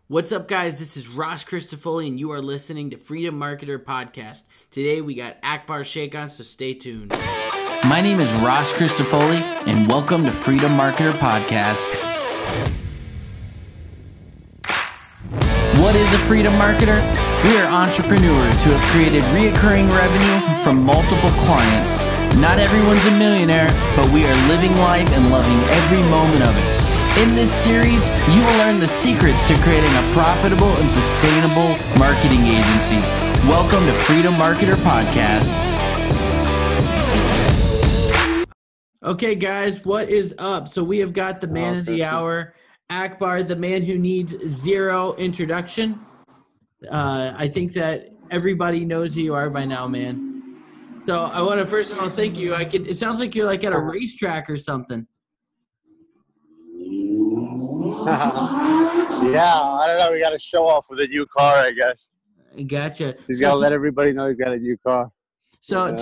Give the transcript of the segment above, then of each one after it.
What's up, guys? This is Ross Christifulli, and you are listening to Freedom Marketer Podcast. Today, we got Akbar Sheikh on, so stay tuned. My name is Ross Christifulli, and welcome to Freedom Marketer Podcast. What is a freedom marketer? We are entrepreneurs who have created recurring revenue from multiple clients. Not everyone's a millionaire, but we are living life and loving every moment of it. In this series, you will learn the secrets to creating a profitable and sustainable marketing agency. Welcome to Freedom Marketer Podcast. Okay, guys, what is up? So we have got the man of the hour, Akbar, the man who needs zero introduction. I think that everybody knows who you are by now, man. So I want to first of all thank you. It sounds like you're like at a racetrack or something. Yeah, I don't know. We got to show off with a new car, I guess. Gotcha. He's got to let everybody know he's got a new car. So,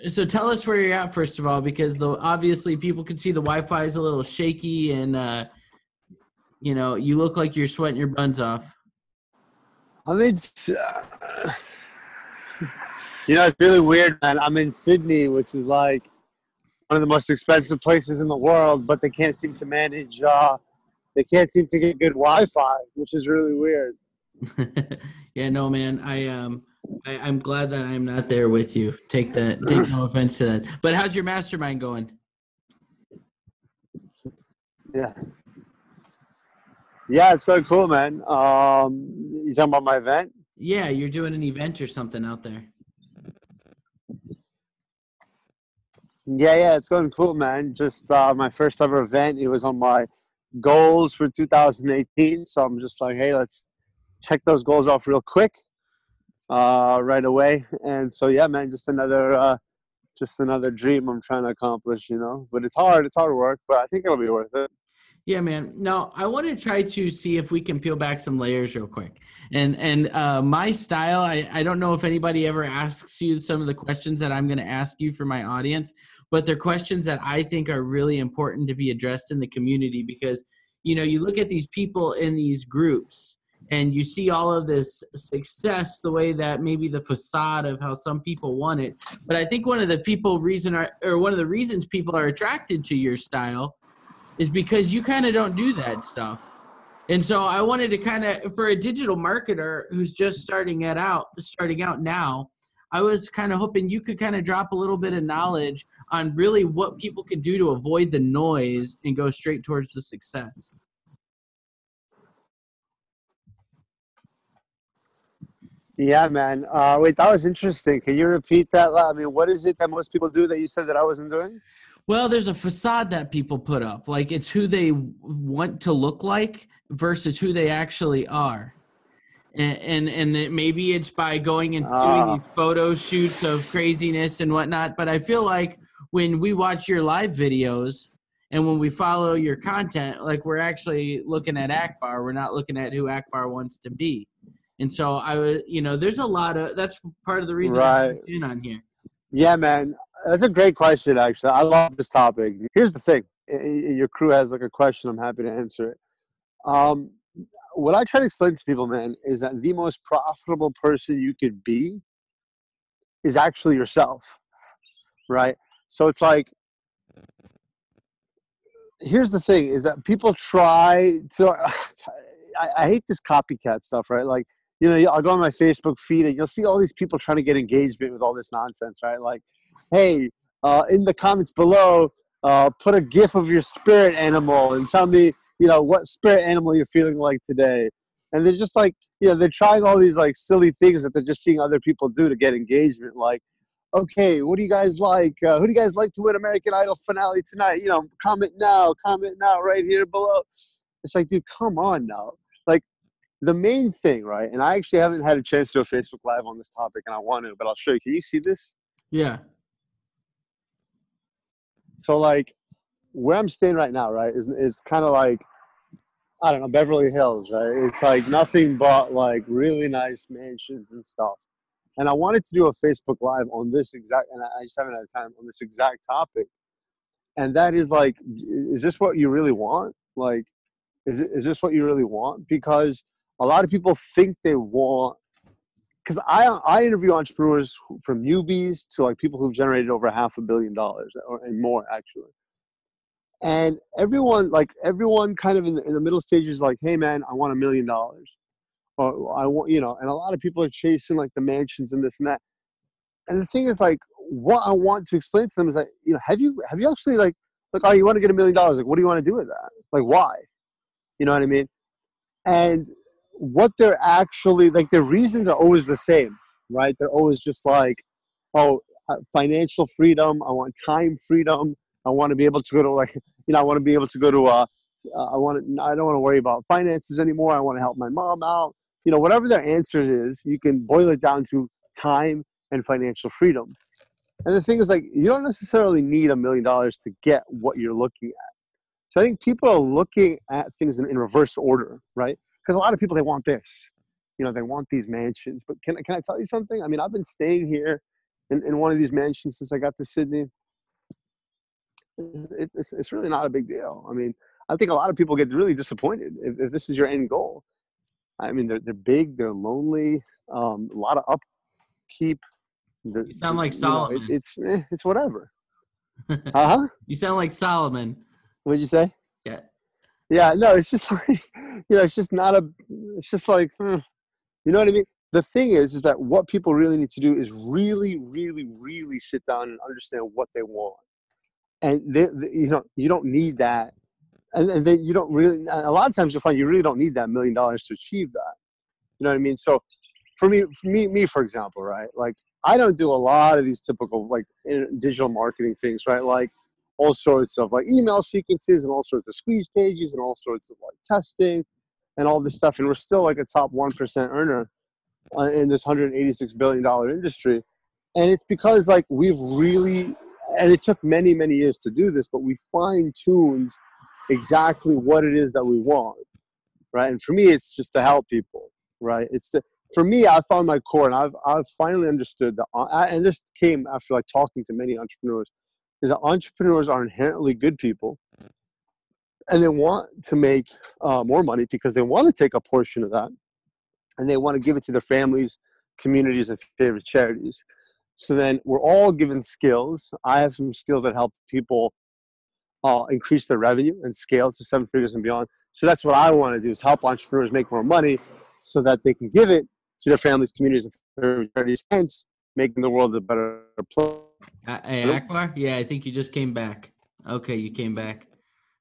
so tell us where you're at first of all, because obviously people can see the Wi-Fi is a little shaky, and you look like you're sweating your buns off. I mean, it's really weird, man. I'm in Sydney, which is like one of the most expensive places in the world, but they can't seem to manage. They can't seem to get good Wi-Fi, which is really weird. Yeah, no, man. I'm glad that I'm not there with you. Take no offense to that. But how's your mastermind going? Yeah, it's going cool, man. You talking about my event? Yeah, you're doing an event or something out there. Yeah, it's going cool, man. Just my first ever event. It was on my goals for 2018. So I'm just like, hey, let's check those goals off real quick, right away. And so, yeah, man, just another dream I'm trying to accomplish, but it's hard work, but I think it'll be worth it. Yeah, man. Now, I want to try to see if we can peel back some layers real quick. And my style, I don't know if anybody ever asks you some of the questions that I'm going to ask you for my audience, but they're questions that I think are really important to be addressed in the community because, you look at these people in these groups and you see all of this success the way that maybe the facade of how some people want it. But I think one of the reasons people are attracted to your style is because you kind of don't do that stuff. And so I wanted to for a digital marketer who's just starting out now, I was kind of hoping you could kind of drop a little bit of knowledge on really what people can do to avoid the noise and go straight towards the success. Yeah, man. Wait, that was interesting. Can you repeat that? I mean, what is it that most people do that you said that I wasn't doing? Well, there's a facade that people put up. Like it's who they want to look like versus who they actually are. And maybe it's by going and doing these photo shoots of craziness and whatnot. But I feel like when we watch your live videos and when we follow your content, like we're actually looking at Akbar. We're not looking at who Akbar wants to be. And so there's a lot of, that's part of the reason I'm in on here. Yeah, man. That's a great question, actually. I love this topic. Here's the thing. Your crew has like a question. I'm happy to answer it. What I try to explain to people, man, is that the most profitable person you could be is actually yourself, right? So it's like, here's the thing, is that people try to, I hate this copycat stuff, right? Like, I'll go on my Facebook feed and you'll see all these people trying to get engagement with all this nonsense, right? Like, hey, in the comments below, put a GIF of your spirit animal and tell me, what spirit animal you're feeling like today. And they're just like, they're trying all these like silly things that they're just seeing other people do to get engagement. Like, okay, what do you guys like? Who do you guys like to win American Idol finale tonight? Comment now right here below. It's like, dude, come on now. Like the main thing, right? And I actually haven't had a chance to do a Facebook Live on this topic and I want to, but I'll show you. Can you see this? Yeah. So like where I'm staying right now, right, is kind of like, I don't know, Beverly Hills, right? It's like nothing but like really nice mansions and stuff. And I wanted to do a Facebook Live on this exact, and I just haven't had time on this exact topic. And that is like, is this what you really want? Like, is this what you really want? Because a lot of people think they want, because I interview entrepreneurs from newbies to like people who've generated over $500 million and more actually. And everyone kind of in the middle stages is like, hey man, I want $1 million. Or I want, and a lot of people are chasing like the mansions and this and that. And the thing is like, what I want to explain to them is like, have you actually like, oh, you want to get $1 million? Like, what do you want to do with that? Like, why? You know what I mean? And what they're actually like, their reasons are always the same, right? They're always just like, oh, financial freedom. I want time freedom. I want to be able to go to like, I want to be able to go to, I don't want to worry about finances anymore. I want to help my mom out. Whatever their answer is, you can boil it down to time and financial freedom. And the thing is like, you don't necessarily need $1 million to get what you're looking at. So I think people are looking at things in reverse order, right? Because a lot of people, they want this, they want these mansions. But can I tell you something? I mean, I've been staying here in one of these mansions since I got to Sydney. It's really not a big deal. I mean, I think a lot of people get really disappointed if this is your end goal. I mean, they're big, they're lonely, a lot of upkeep. You sound like Solomon. It's whatever. Uh-huh. You sound like Solomon. What'd you say? Yeah. Yeah, no, it's just like, it's just like, you know what I mean? The thing is that what people really need to do is really, really, really sit down and understand what they want. And you don't need that. And then you don't really, a lot of times you'll find you really don't need that $1 million to achieve that. You know what I mean? So for me, for example, right? Like, I don't do a lot of these typical like digital marketing things, right? Like all sorts of like email sequences and all sorts of squeeze pages and all sorts of like testing and all this stuff. And we're still like a top 1% earner in this $186 billion industry. And it's because like we've really, and it took many, many years to do this, but we fine-tuned exactly what it is that we want, right? And for me, it's just to help people, right? For me, I found my core, and I've finally understood that, and this came after like talking to many entrepreneurs, is that entrepreneurs are inherently good people, and they want to make more money because they want to take a portion of that, and they want to give it to their families, communities, and favorite charities. So then we're all given skills. I have some skills that help people increase their revenue and scale to 7 figures and beyond. So that's what I want to do, is help entrepreneurs make more money so that they can give it to their families, communities, and charities, hence making the world a better place. Hey, Akbar? Yeah, I think you just came back. Okay, you came back.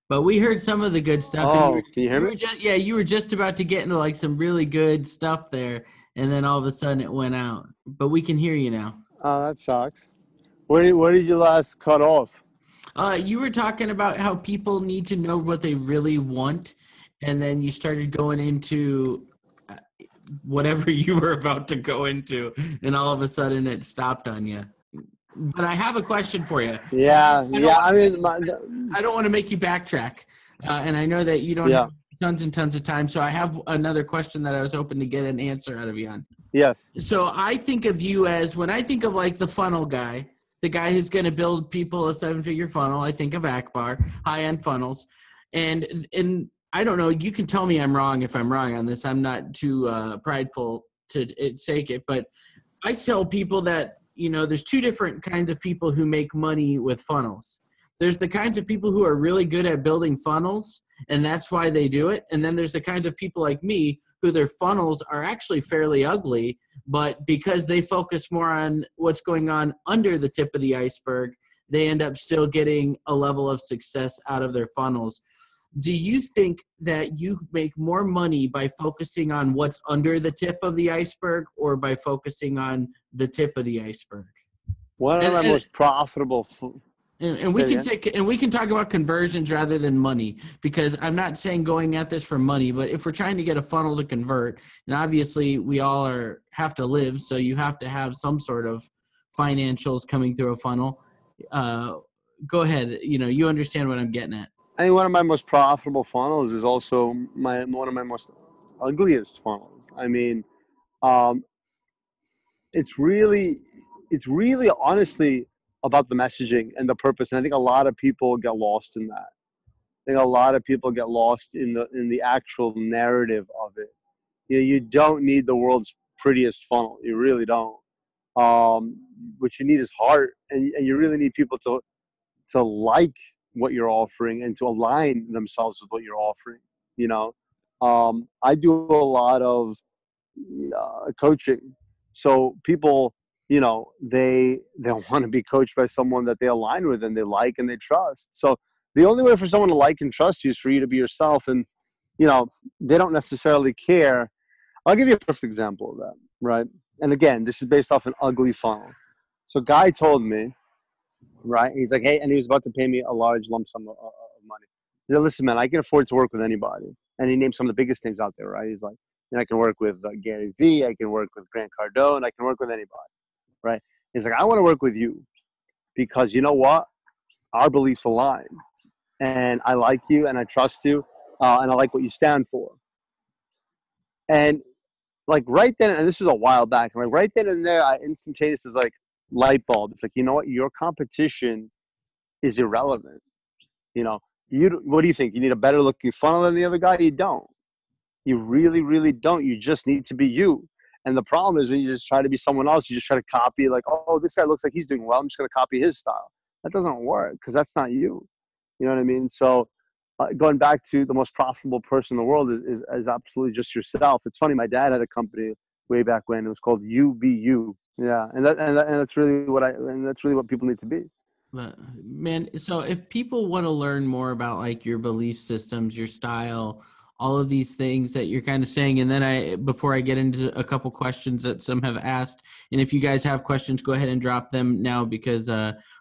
But we heard some of the good stuff. Oh, can you hear me? You were just about to get into like some really good stuff there, and then all of a sudden it went out. But we can hear you now. Oh, that sucks. Where did you last cut off? You were talking about how people need to know what they really want, and then you started going into whatever you were about to go into, and all of a sudden it stopped on you. But I have a question for you. Yeah. I don't want to make you backtrack, and I know that you don't have tons and tons of time, so I have another question that I was hoping to get an answer out of you on. Yes. So I think of you as, when I think of like the funnel guy, the guy who's going to build people a 7-figure funnel, I think of Akbar, high-end funnels. And I don't know, you can tell me I'm wrong if I'm wrong on this. I'm not too prideful to take it, but I tell people that, there's two different kinds of people who make money with funnels. There's the kinds of people who are really good at building funnels, and that's why they do it. And then there's the kinds of people like me who their funnels are actually fairly ugly, but because they focus more on what's going on under the tip of the iceberg, they end up still getting a level of success out of their funnels. Do you think that you make more money by focusing on what's under the tip of the iceberg, or by focusing on the tip of the iceberg? One of my most profitable. And we can talk about conversions rather than money, because I'm not saying going at this for money, but if we're trying to get a funnel to convert, and obviously we all have to live, so you have to have some sort of financials coming through a funnel. Go ahead. You understand what I'm getting at. I think one of my most profitable funnels is also one of my most ugliest funnels. I mean, it's really honestly about the messaging and the purpose. And I think a lot of people get lost in that. I think a lot of people get lost in the actual narrative of it. You don't need the world's prettiest funnel. You really don't. What you need is heart, and you really need people to like what you're offering and to align themselves with what you're offering. You know, I do a lot of coaching, so people, they want to be coached by someone that they align with and they like and they trust. So the only way for someone to like and trust you is for you to be yourself, and they don't necessarily care. I'll give you a perfect example of that, right? And again, this is based off an ugly funnel. So guy told me, right? He's like, hey, and he was about to pay me a large lump sum of money. He said, listen, man, I can afford to work with anybody. And he named some of the biggest names out there, right? He's like, I can work with Gary Vee, I can work with Grant Cardone, I can work with anybody, right? He's like, I want to work with you because you know what? Our beliefs align. And I like you and I trust you and I like what you stand for. And like right then, and this was a while back, like right then and there, I instantaneously was like, light bulb. It's like, you know what? Your competition is irrelevant. What do you think? You need a better looking funnel than the other guy? You don't. You really, really don't. You just need to be you. And the problem is when you just try to be someone else, you just try to copy, like, oh, this guy looks like he's doing well, I'm just going to copy his style. That doesn't work because that's not you. You know what I mean? So going back to the most profitable person in the world is absolutely just yourself. It's funny. My dad had a company way back when. It was called UBU. Yeah, and that's really what people need to be. Man, so if people want to learn more about like your belief systems, your style, all of these things that you're kind of saying, and then before I get into a couple questions that some have asked, and if you guys have questions, go ahead and drop them now, because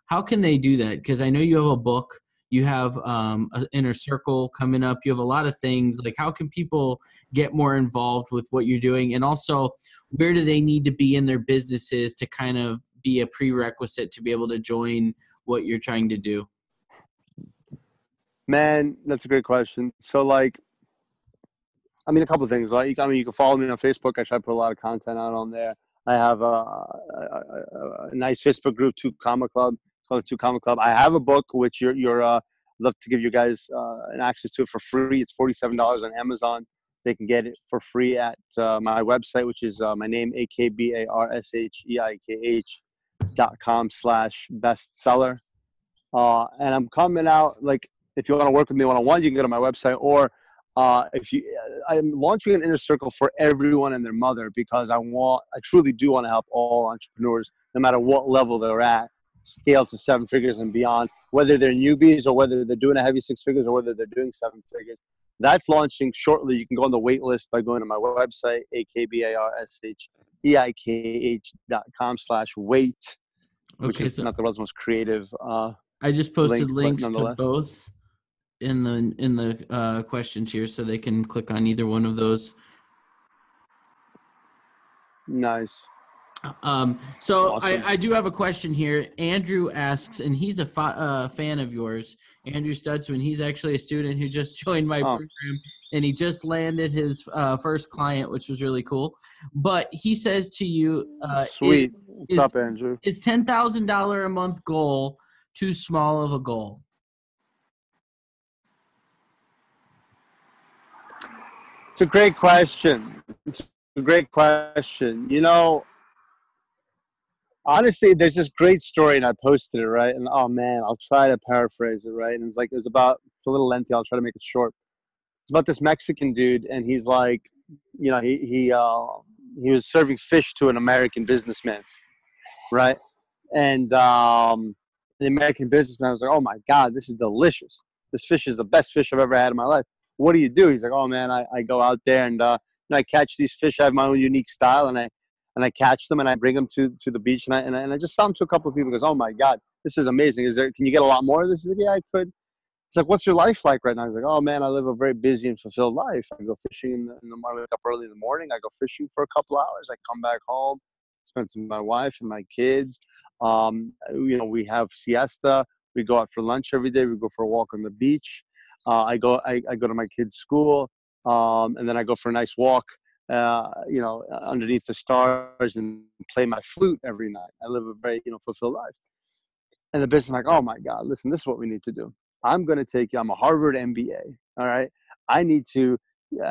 how can they do that? Because I know you have a book, you have an inner circle coming up, you have a lot of things. Like, how can people get more involved with what you're doing? And also, where do they need to be in their businesses to kind of be a prerequisite to be able to join what you're trying to do? Man, that's a great question. So like, I mean, a couple of things. Like, you can follow me on Facebook. I try to put a lot of content out on there. I have a nice Facebook group, Two Comma Club. It's called the Two Comma Club. I have a book, which I'd love to give you guys an access to it for free. It's $47 on Amazon. They can get it for free at my website, which is my name, akbarsheiq.com/bestseller. And I'm coming out, like, if you want to work with me one-on-one, you can go to my website, or I'm launching an inner circle for everyone and their mother, because I truly do want to help all entrepreneurs, no matter what level they're at, scale to 7 figures and beyond, whether they're newbies or whether they're doing a heavy 6 figures or whether they're doing 7 figures. That's launching shortly. You can go on the wait list by going to my website, akbarsheiq.com/wait, which is not the world's most creative I just posted link, links to both in the questions here, so they can click on either one of those. Nice. So awesome. I do have a question here. Andrew asks, and he's a fan of yours, Andrew Stutzman. He's actually a student who just joined my program, and he just landed his first client, which was really cool. But he says to you, sweet. What's up, Andrew? Is $10,000 a month goal too small of a goal? It's a great question. Honestly, there's this great story, and I posted it, right? And oh man, I'll try to paraphrase it, right? And it's a little lengthy. I'll try to make it short. It's about this Mexican dude, and he's like, he was serving fish to an American businessman, right? And the American businessman was like, "Oh my God, this is delicious. This fish is the best fish I've ever had in my life. What do you do?" He's like, "Oh man, I go out there and I catch these fish. I have my own unique style, and I catch them and I bring them to the beach and I just sell them to a couple of people." He goes, "Oh my God, this is amazing. Can you get a lot more of this?" He's like, "Yeah, I could." It's like, "What's your life like right now?" He's like, "Oh man, I live a very busy and fulfilled life. I go fishing in the morning, wake up early in the morning. I go fishing for a couple hours. I come back home, spend some with my wife and my kids. We have siesta. We go out for lunch every day. We go for a walk on the beach. I go to my kids' school, and then I go for a nice walk, underneath the stars and play my flute every night. I live a very, fulfilled life." And the business is like, "Oh my God, listen, this is what we need to do. I'm going to take you. I'm a Harvard MBA. All right. I need to,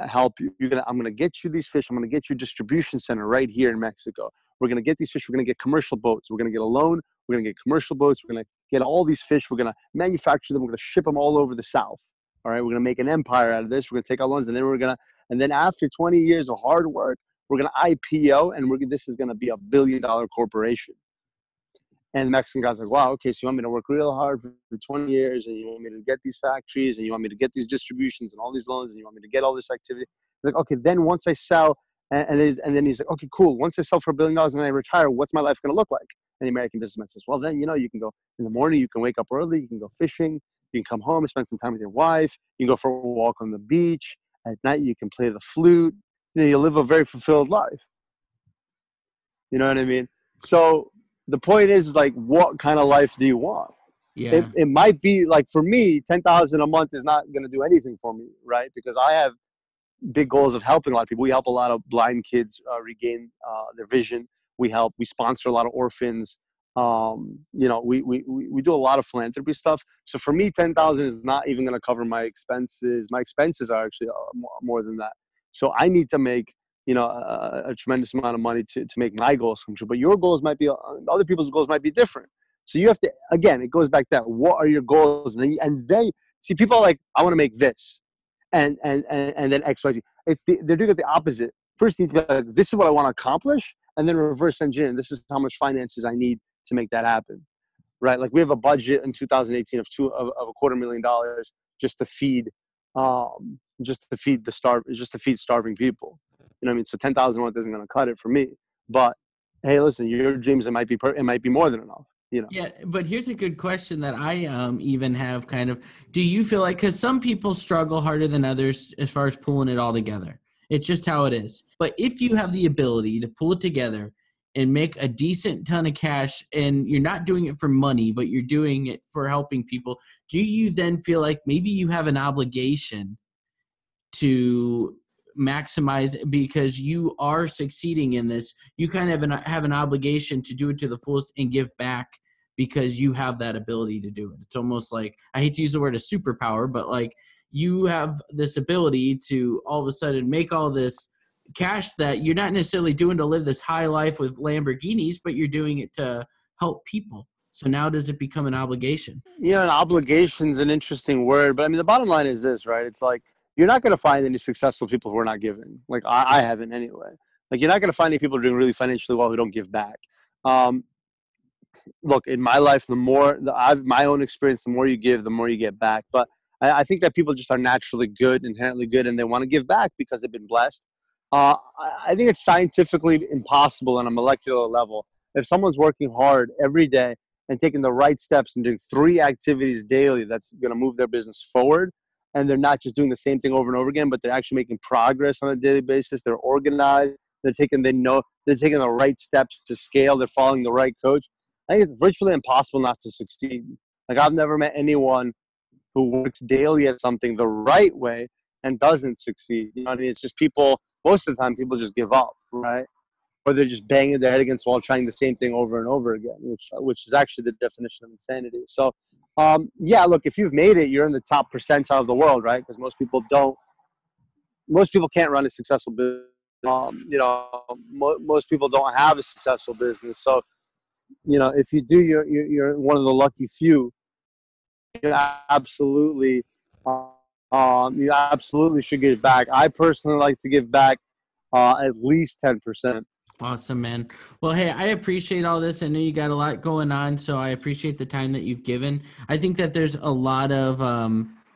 help you. I'm going to get you these fish. I'm going to get you a distribution center right here in Mexico. We're going to get these fish. We're going to get commercial boats. We're going to get a loan. We're going to get commercial boats. We're going to get all these fish. We're going to manufacture them. We're going to ship them all over the South. All right. We're going to make an empire out of this. We're going to take our loans, and then after 20 years of hard work, we're going to IPO, and this is going to be $1 billion corporation. And the Mexican guy's like, wow, okay, so you want me to work real hard for 20 years, and you want me to get these factories, and you want me to get these distributions and all these loans, and you want me to get all this activity. He's like, okay, then once I sell, and then he's like, okay, cool. Once I sell for $1 billion and then I retire, what's my life going to look like? And the American businessman says, well, then, you can go in the morning, you can wake up early, you can go fishing, you can come home and spend some time with your wife, you can go for a walk on the beach. At night, you can play the flute. You live a very fulfilled life. You know what I mean? So the point is like, what kind of life do you want? Yeah. It might be like, for me, $10,000 a month is not going to do anything for me, right? Because I have big goals of helping a lot of people. We help a lot of blind kids regain their vision. We sponsor a lot of orphans. We do a lot of philanthropy stuff. So for me, 10,000 is not even going to cover my expenses. My expenses are actually more than that. So I need to make, a tremendous amount of money to make my goals come true. But your goals might be, other people's goals might be different. So you have to, again, it goes back to that. What are your goals? And they see, people are like, I want to make this. And then X, Y, Z. They're doing it the opposite. First, you need to be like, this is what I want to accomplish, and then reverse engineer. This is how much finances I need to make that happen, right? Like we have a budget in 2018 of $250,000 just to feed starving people. You know what I mean? So 10,000 a month isn't going to cut it for me. But hey, listen, your dreams, it might be more than enough. Yeah, but here's a good question that I even have kind of. Do you feel like, because some people struggle harder than others as far as pulling it all together. It's just how it is. But if you have the ability to pull it together and make a decent ton of cash, and you're not doing it for money, but you're doing it for helping people, do you then feel like maybe you have an obligation to maximize, because you are succeeding in this, you kind of have an obligation to do it to the fullest and give back because you have that ability to do it? It's almost like, I hate to use the word a superpower, but like you have this ability to all of a sudden make all this cash that you're not necessarily doing to live this high life with Lamborghinis, but you're doing it to help people. So now does it become an obligation? An obligation is an interesting word, but I mean, the bottom line is this, right? It's like, you're not going to find any successful people who are not giving. Like I haven't anyway. Like you're not going to find any people doing really financially well who don't give back. Look, in my life, my own experience, the more you give, the more you get back. But I think that people just are naturally good, inherently good, and they want to give back because they've been blessed. I think it's scientifically impossible on a molecular level. If someone's working hard every day and taking the right steps and doing 3 activities daily that's going to move their business forward, and they're not just doing the same thing over and over again, but they're actually making progress on a daily basis, they're organized, they're taking the right steps to scale, they're following the right coach, I think it's virtually impossible not to succeed. Like I've never met anyone who works daily at something the right way and doesn't succeed. You know what I mean? It's just people, most of the time, people just give up, right? Or they're just banging their head against the wall, trying the same thing over and over again, which is actually the definition of insanity. So, look, if you've made it, you're in the top percentile of the world, right? Because most people can't run a successful business. Most people don't have a successful business. So, if you do, you're one of the lucky few. You absolutely should give back. I personally like to give back at least 10%. Awesome, man. Well, hey, I appreciate all this. I know you got a lot going on, so I appreciate the time that you've given. I think that there's a lot of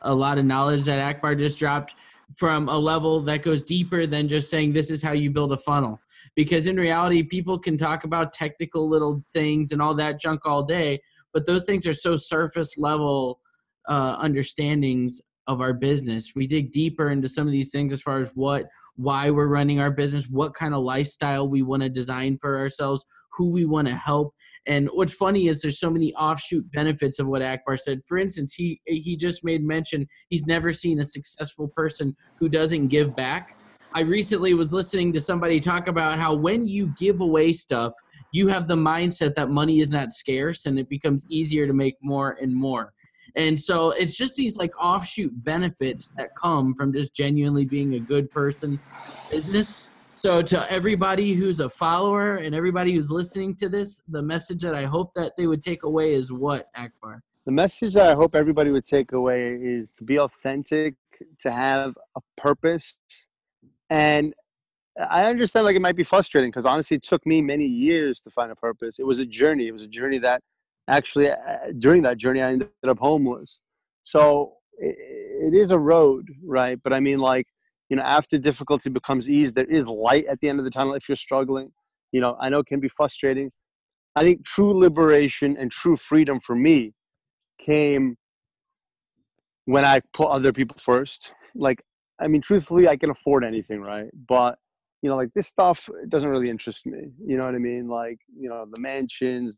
knowledge that Akbar just dropped from a level that goes deeper than just saying this is how you build a funnel. Because in reality, people can talk about technical little things and all that junk all day, but those things are so surface level understandings of our business. We dig deeper into some of these things as far as why we're running our business, what kind of lifestyle we want to design for ourselves, who we want to help. And what's funny is there's so many offshoot benefits of what Akbar said. For instance, he just made mention he's never seen a successful person who doesn't give back. I recently was listening to somebody talk about how when you give away stuff, you have the mindset that money is not scarce and it becomes easier to make more and more. And so it's just these like offshoot benefits that come from just genuinely being a good person business. So to everybody who's a follower and everybody who's listening to this, the message that I hope that they would take away is what, Akbar? The message that I hope everybody would take away is to be authentic, to have a purpose. And I understand like it might be frustrating because honestly, it took me many years to find a purpose. It was a journey. It was a journey that actually, during that journey, I ended up homeless. So it is a road, right? But I mean, like, after difficulty becomes ease, there is light at the end of the tunnel if you're struggling. I know it can be frustrating. I think true liberation and true freedom for me came when I put other people first. Like, I mean, truthfully, I can afford anything, right? But, like this stuff, it doesn't really interest me. You know what I mean? Like, the mansions,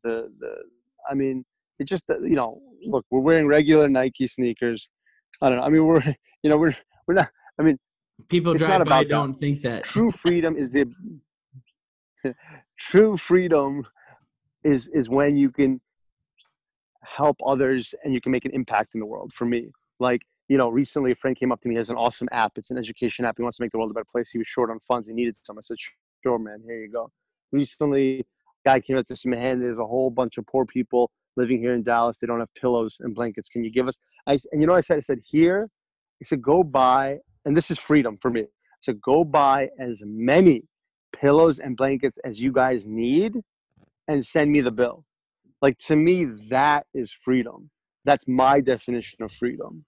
I mean, it just, look, we're wearing regular Nike sneakers. I don't know. I mean, we're not, I mean, people it's drive not by about don't that. think that. True freedom is true freedom is when you can help others and you can make an impact in the world. For me, like, recently a friend came up to me. He has an awesome app. It's an education app. He wants to make the world a better place. He was short on funds. He needed some. I said, sure, man, here you go. Recently, a guy came up to me, man, there's a whole bunch of poor people living here in Dallas. They don't have pillows and blankets. Can you give us? And what I said? I said, here, I said, go buy, and this is freedom for me. I said, go buy as many pillows and blankets as you guys need and send me the bill. Like, to me, that is freedom. That's my definition of freedom.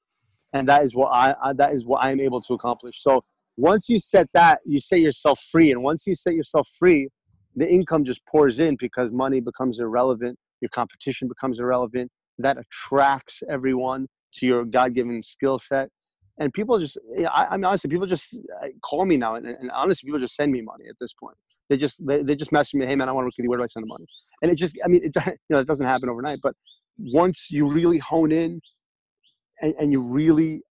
And that is what I'm able to accomplish. So once you set yourself free. And once you set yourself free, the income just pours in because money becomes irrelevant. Your competition becomes irrelevant. That attracts everyone to your God-given skill set. And people just, I mean, honestly, people just call me now. And honestly, people just send me money at this point. They just message me, hey, man, I want to work with you. Where do I send the money? And it just, I mean, it doesn't happen overnight. But once you really hone in and you really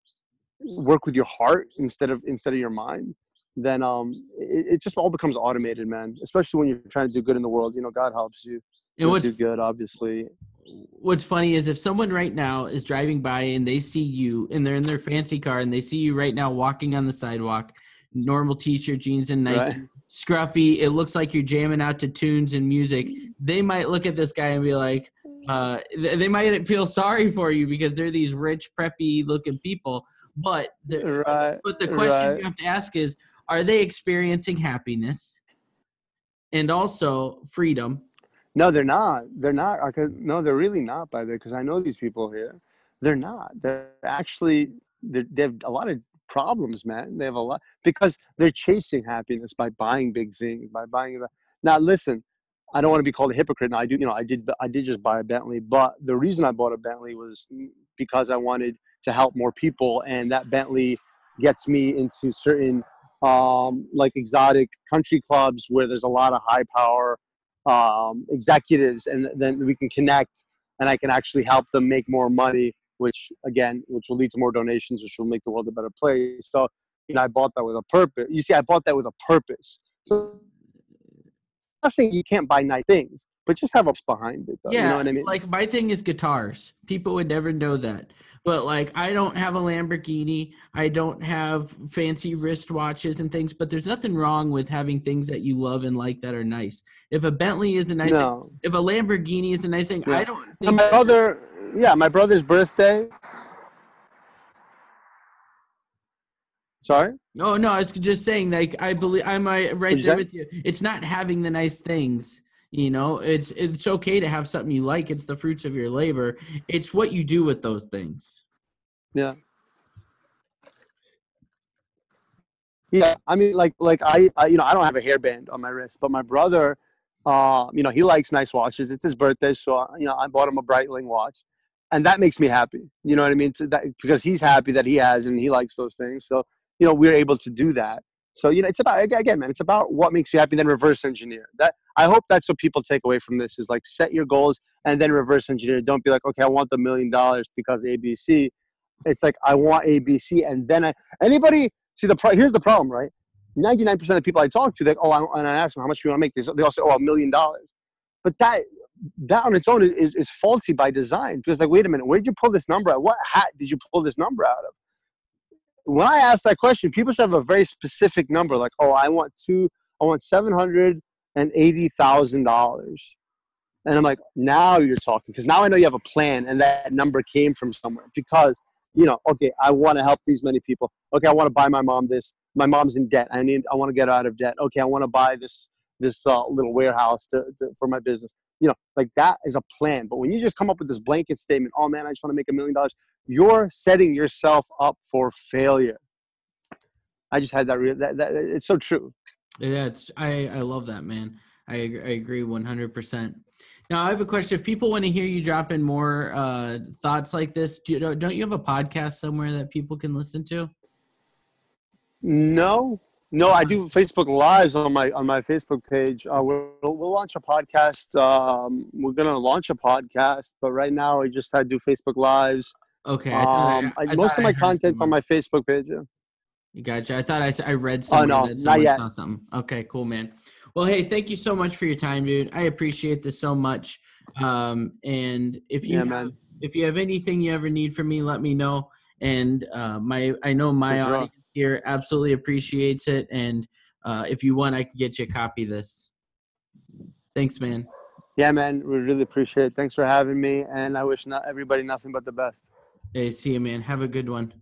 work with your heart instead of your mind, then it just all becomes automated, man. Especially when you're trying to do good in the world. God helps you. Do good, obviously. What's funny is if someone right now is driving by and they see you and they're in their fancy car and they see you right now walking on the sidewalk, normal t-shirt, jeans, and Nike, right, scruffy, it looks like you're jamming out to tunes and music, they might look at this guy and be like, they might feel sorry for you because they're these rich, preppy looking people. But the question you have to ask is, are they experiencing happiness and also freedom? No, they're not. They're not. No, they're really not, by the way, because I know these people here. They're not. They're actually, they have a lot of problems, man. They have a lot because they're chasing happiness by buying big things, Now, listen, I don't want to be called a hypocrite. Now, I did just buy a Bentley, but the reason I bought a Bentley was because I wanted to help more people, and that Bentley gets me into certain like exotic country clubs where there's a lot of high power executives, and then we can connect and I can actually help them make more money, which will lead to more donations, which will make the world a better place. So, I bought that with a purpose. You see, I bought that with a purpose. So I'm not saying you can't buy nice things, but just have a behind it, though. Yeah, you know what I mean? Like, my thing is guitars. People would never know that. But, like, I don't have a Lamborghini. I don't have fancy wristwatches and things. But there's nothing wrong with having things that you love and like that are nice. If a Bentley is a nice thing, if a Lamborghini is a nice thing, I don't think... My brother's birthday... Sorry? Oh, no, I was just saying, like, I believe I'm right there with you. It's not having the nice things. It's okay to have something you like. It's the fruits of your labor. It's what you do with those things. Yeah. Yeah. I mean, like I I don't have a hairband on my wrist, but my brother, he likes nice watches. It's his birthday. So, I bought him a Breitling watch, and that makes me happy. You know what I mean? Because he's happy that he has, and he likes those things. So, we're able to do that. So, it's about, again, man, it's about what makes you happy, then reverse engineer. That, I hope that's what people take away from this, is like set your goals and then reverse engineer. Don't be like, okay, I want $1 million because ABC. It's like, I want ABC. And then here's the problem, right? 99% of people I talk to, and I ask them how much you want to make, they all say, $1 million. But that on its own is faulty by design. Because like, wait a minute, where'd you pull this number out? What hat did you pull this number out of? When I ask that question, people should have a very specific number. Like, oh, I want $780,000. And I'm like, now you're talking, because now I know you have a plan, and that number came from somewhere. Because, okay, I want to help these many people. Okay, I want to buy my mom this. My mom's in debt. I want to get out of debt. Okay, I want to buy this little warehouse for my business. Like that is a plan. But when you just come up with this blanket statement, oh man, I just want to make $1 million, you're setting yourself up for failure. I just had that it's so true. Yeah, I love that, man. I agree 100%. Now I have a question. If people want to hear you drop in more thoughts like this, don't you have a podcast somewhere that people can listen to? No, I do Facebook Lives on my Facebook page. We'll launch a podcast. We're gonna launch a podcast, but right now I just had to do Facebook Lives. Okay. Most of my content's on my Facebook page. Yeah. Gotcha. I thought I read somewhere that someone saw something. Okay, cool, man. Well, hey, thank you so much for your time, dude. I appreciate this so much. And if you have anything you ever need from me, let me know. And I know my audience here absolutely appreciates it. And if you want, I can get you a copy of this. Thanks, man. Yeah, man. We really appreciate it. Thanks for having me. And I wish everybody nothing but the best. Hey, see you, man. Have a good one.